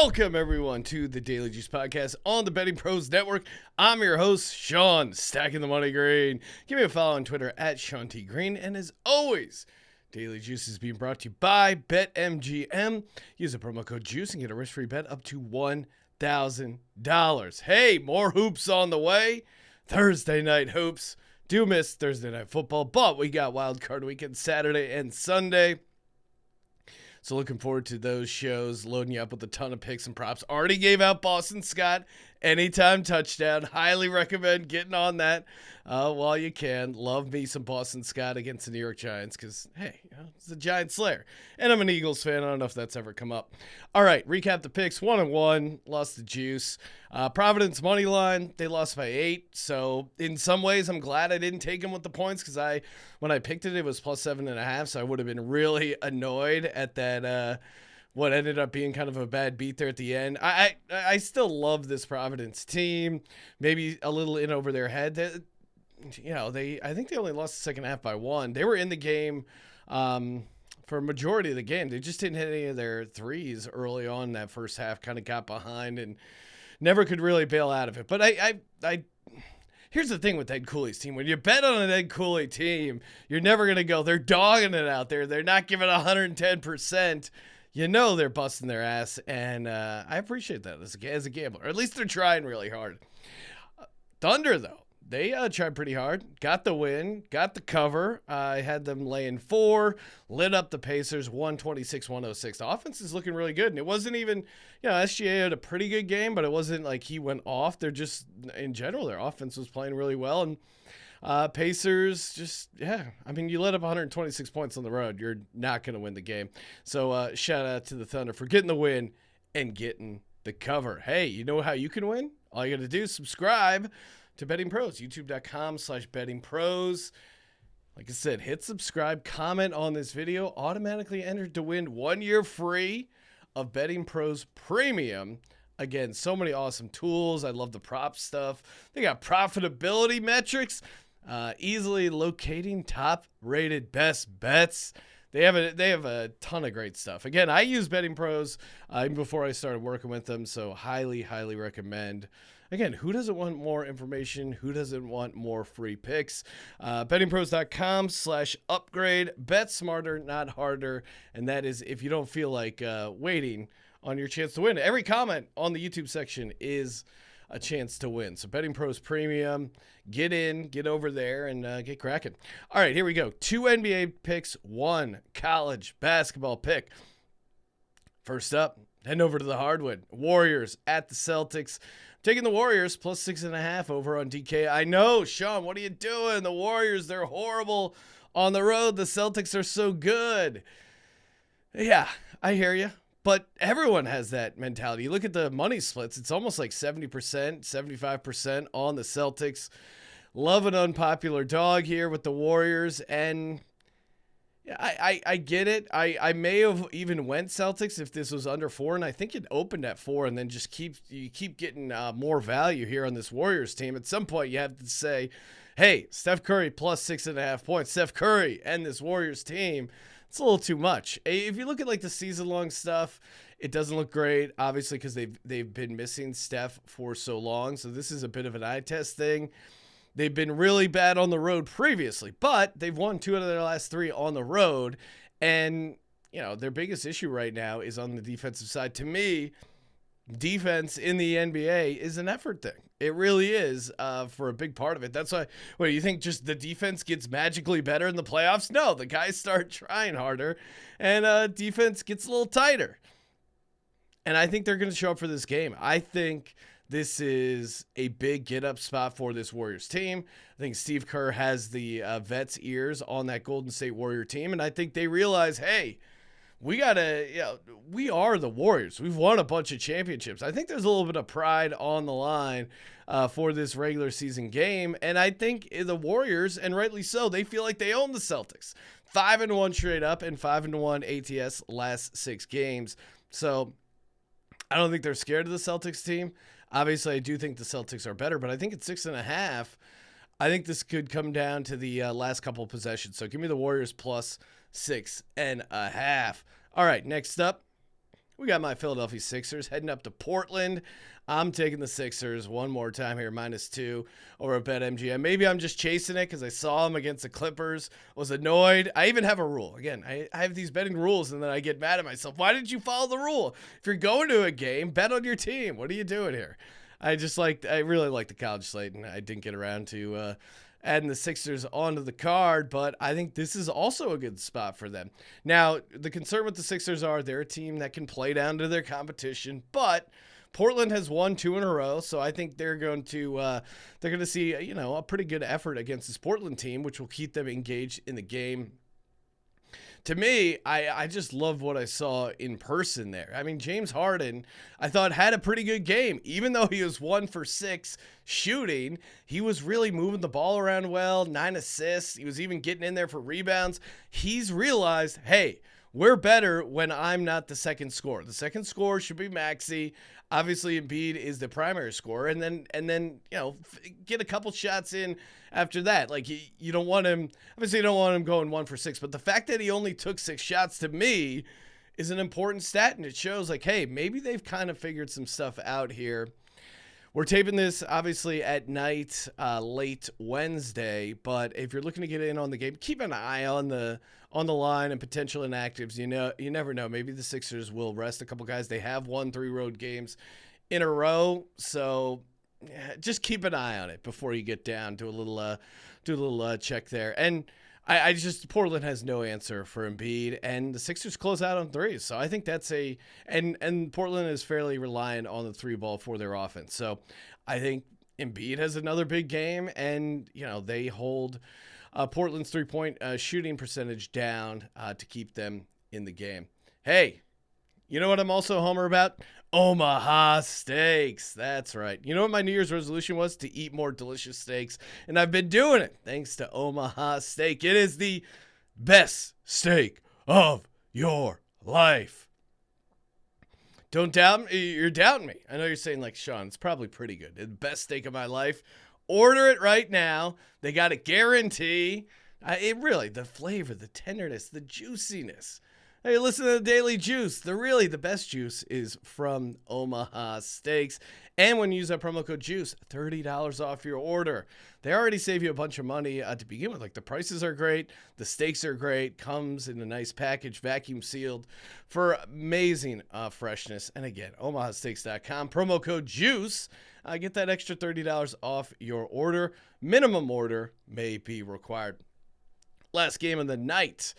Welcome, everyone, to the Daily Juice Podcast on the Betting Pros Network. I'm your host, Sean, stacking the money green. Give me a follow on Twitter at Sean T. Green. And as always, Daily Juice is being brought to you by BetMGM. Use the promo code JUICE and get a risk-free bet up to $1,000. Hey, more hoops on the way. Thursday night hoops. Do miss Thursday night football, but we got wild card weekend Saturday and Sunday. So looking forward to those shows, loading you up with a ton of picks and props. Already gave out Boston Scott anytime touchdown. Highly recommend getting on that while you can. Love me some Boston Scott against the New York Giants because, hey, it's the Giant Slayer. And I'm an Eagles fan. I don't know if that's ever come up. All right, recap the picks. 1-1, lost the juice. Providence money line, they lost by 8. So in some ways, I'm glad I didn't take them with the points because when I picked it, it was plus 7.5. So I would have been really annoyed at that. What ended up being kind of a bad beat there at the end. I still love this Providence team. Maybe a little in over their head. I think they only lost the second half by 1. They were in the game for a majority of the game. They just didn't hit any of their threes early on in that first half. Kind of got behind and never could really bail out of it. But here's the thing with Ed Cooley's team. When you bet on an Ed Cooley team, you're never going to go, they're dogging it out there. They're not giving 110%. You know they're busting their ass, and I appreciate that as a gambler. Or at least they're trying really hard. Thunder, though, they tried pretty hard. Got the win, got the cover. I had them laying 4, lit up the Pacers, 126-106. The offense is looking really good, and it wasn't even, SGA had a pretty good game, but it wasn't like he went off. They're just, in general, their offense was playing really well, and Pacers, you let up 126 points on the road. You're not going to win the game. So shout out to the Thunder for getting the win and getting the cover. Hey, you know how you can win? All you got to do is subscribe to Betting Pros, youtube.com/bettingpros. Like I said, hit subscribe, comment on this video, automatically entered to win 1 year free of Betting Pros Premium. Again, so many awesome tools. I love the prop stuff. They got profitability metrics. Easily locating top-rated best bets. They have a ton of great stuff. Again, I use Betting Pros even before I started working with them, so highly, highly recommend. Again, who doesn't want more information? Who doesn't want more free picks? Bettingpros.com/upgrade. Bet smarter, not harder. And that is if you don't feel like waiting on your chance to win. Every comment on the YouTube section is a chance to win. So Betting Pros Premium, get over there and get cracking. All right, here we go. 2 NBA picks, 1 college basketball pick. First up, heading over to the hardwood. Warriors at the Celtics. Taking the Warriors plus 6.5 over on DK. I know, Sean, what are you doing? The Warriors, they're horrible on the road. The Celtics are so good. Yeah, I hear you. But everyone has that mentality. You look at the money splits, it's almost like 70%, 75% on the Celtics. Love an unpopular dog here with the Warriors. And I get it. I may have even went Celtics if this was under 4, and I think it opened at 4, and then just keep getting more value here on this Warriors team. At some point, you have to say, hey, Steph Curry plus 6.5 points. Steph Curry and this Warriors team. It's a little too much. If you look at like the season-long stuff, it doesn't look great, obviously, because they've been missing Steph for so long. So this is a bit of an eye test thing. They've been really bad on the road previously, but they've won 2 out of their last 3 on the road. And, their biggest issue right now is on the defensive side. To me, defense in the NBA is an effort thing. It really is for a big part of it. That's why, what do you think, just the defense gets magically better in the playoffs? No, the guys start trying harder and defense gets a little tighter. And I think they're going to show up for this game. I think this is a big get-up spot for this Warriors team. I think Steve Kerr has the vet's ears on that Golden State Warrior team, and I think they realize, hey, we are the Warriors. We've won a bunch of championships. I think there's a little bit of pride on the line for this regular season game. And I think the Warriors, and rightly so, they feel like they own the Celtics. 5-1 straight up and 5-1 ATS last 6 games. So I don't think they're scared of the Celtics team. Obviously, I do think the Celtics are better, but I think at 6.5, I think this could come down to the last couple of possessions. So give me the Warriors plus 6.5. All right, next up, We got my Philadelphia Sixers heading up to Portland. I'm taking the Sixers one more time here, -2 over at BetMGM. Maybe I'm just chasing it because I saw them against the Clippers, was annoyed. I even have a rule. Again, I have these betting rules, and then I get mad at myself. Why didn't you follow the rule? If you're going to a game, bet on your team. What are you doing here? I really like the college slate, and I didn't get around to adding the Sixers onto the card, but I think this is also a good spot for them. Now, the concern with the Sixers are they're a team that can play down to their competition, but Portland has won 2 in a row, so I think they're going to see a pretty good effort against this Portland team, which will keep them engaged in the game. To me, I just love what I saw in person there. I mean, James Harden, I thought, had a pretty good game. Even though he was 1 for 6 shooting, he was really moving the ball around well, 9 assists. He was even getting in there for rebounds. He's realized, hey, we're better when I'm not the second scorer. The second scorer should be Maxey. Obviously, Embiid is the primary scorer, and then get a couple shots in after that. Like you don't want him. Obviously, you don't want him going 1 for 6. But the fact that he only took 6 shots to me is an important stat, and it shows like, hey, maybe they've kind of figured some stuff out here. We're taping this obviously at night, late Wednesday. But if you're looking to get in on the game, keep an eye on the line and potential inactives. You never know. Maybe the Sixers will rest a couple guys. They have won 3 road games in a row, so just keep an eye on it before you get down. Do a little check there. And I just Portland has no answer for Embiid, and the Sixers close out on threes. So I think that's and Portland is fairly reliant on the 3 ball for their offense. So I think Embiid has another big game, and they hold Portland's 3-point shooting percentage down to keep them in the game. Hey, you know what I'm also a homer about? Omaha Steaks. That's right. You know what my New Year's resolution was? To eat more delicious steaks. And I've been doing it thanks to Omaha Steak. It is the best steak of your life. Don't doubt me. You're doubting me. I know you're saying, like, Sean, it's probably pretty good. It's the best steak of my life. Order it right now. They got a guarantee. The flavor, the tenderness, the juiciness. Hey, listen to the Daily Juice. The best juice is from Omaha Steaks. And when you use that promo code JUICE, $30 off your order. They already save you a bunch of money to begin with. Like, the prices are great. The steaks are great. Comes in a nice package, vacuum sealed for amazing freshness. And again, omahasteaks.com. Promo code JUICE. Get that extra $30 off your order. Minimum order may be required. Last game of the night.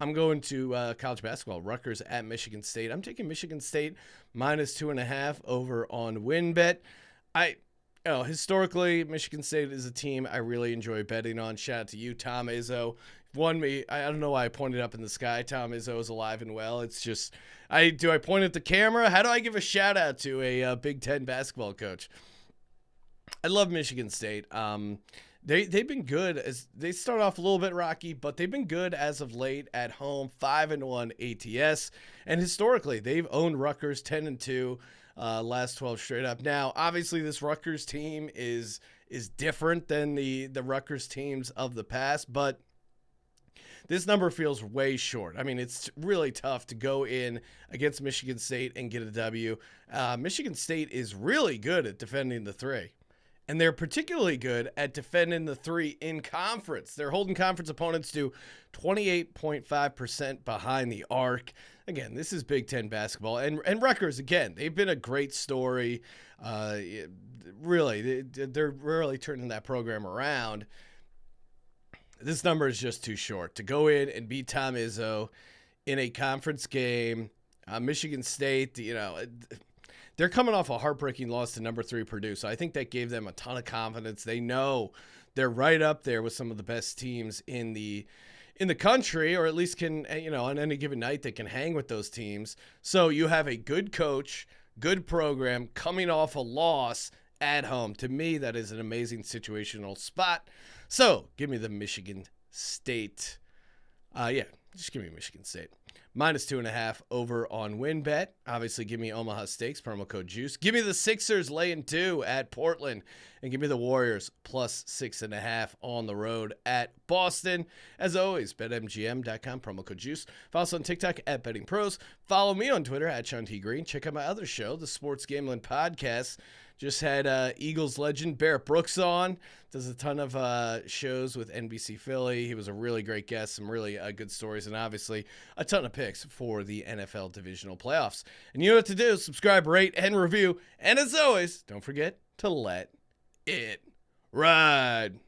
I'm going to college basketball. Rutgers at Michigan State. I'm taking Michigan State -2.5 over on WynnBET. Historically, Michigan State is a team I really enjoy betting on. Shout out to you, Tom Izzo. Won me. I don't know why I pointed up in the sky. Tom Izzo is alive and well. It's just, I point at the camera? How do I give a shout out to a Big Ten basketball coach? I love Michigan State. They've been good. As they start off a little bit rocky, but they've been good as of late at home. 5-1 ATS, and historically they've owned Rutgers 10-2 last 12 straight up. Now, obviously, this Rutgers team is different than the Rutgers teams of the past, but this number feels way short. I mean, it's really tough to go in against Michigan State and get a W. Michigan State is really good at defending the 3. And they're particularly good at defending the 3 in conference. They're holding conference opponents to 28.5% behind the arc. Again, this is Big Ten basketball. And Rutgers, again, they've been a great story. Really, they're really turning that program around. This number is just too short. To go in and beat Tom Izzo in a conference game, Michigan State, they're coming off a heartbreaking loss to number 3 Purdue, so I think that gave them a ton of confidence. They know they're right up there with some of the best teams in the country, or at least can, on any given night they can hang with those teams. So you have a good coach, good program coming off a loss at home. To me, that is an amazing situational spot. So give me the Michigan State. Just give me Michigan State. -2.5 over on WinBet. Obviously, give me Omaha Steaks, promo code JUICE. Give me the Sixers laying 2 at Portland. And give me the Warriors +6.5 on the road at Boston. As always, betmgm.com, promo code JUICE. Follow us on TikTok at Betting Pros. Follow me on Twitter at Sean T. Green. Check out my other show, the Sports Gambling Podcast. Just had Eagles legend Barrett Brooks on. Does a ton of shows with NBC Philly. He was a really great guest, some really good stories, and obviously a ton of picks for the NFL divisional playoffs. And you know what to do. Subscribe, rate, and review. And as always, don't forget to let it ride.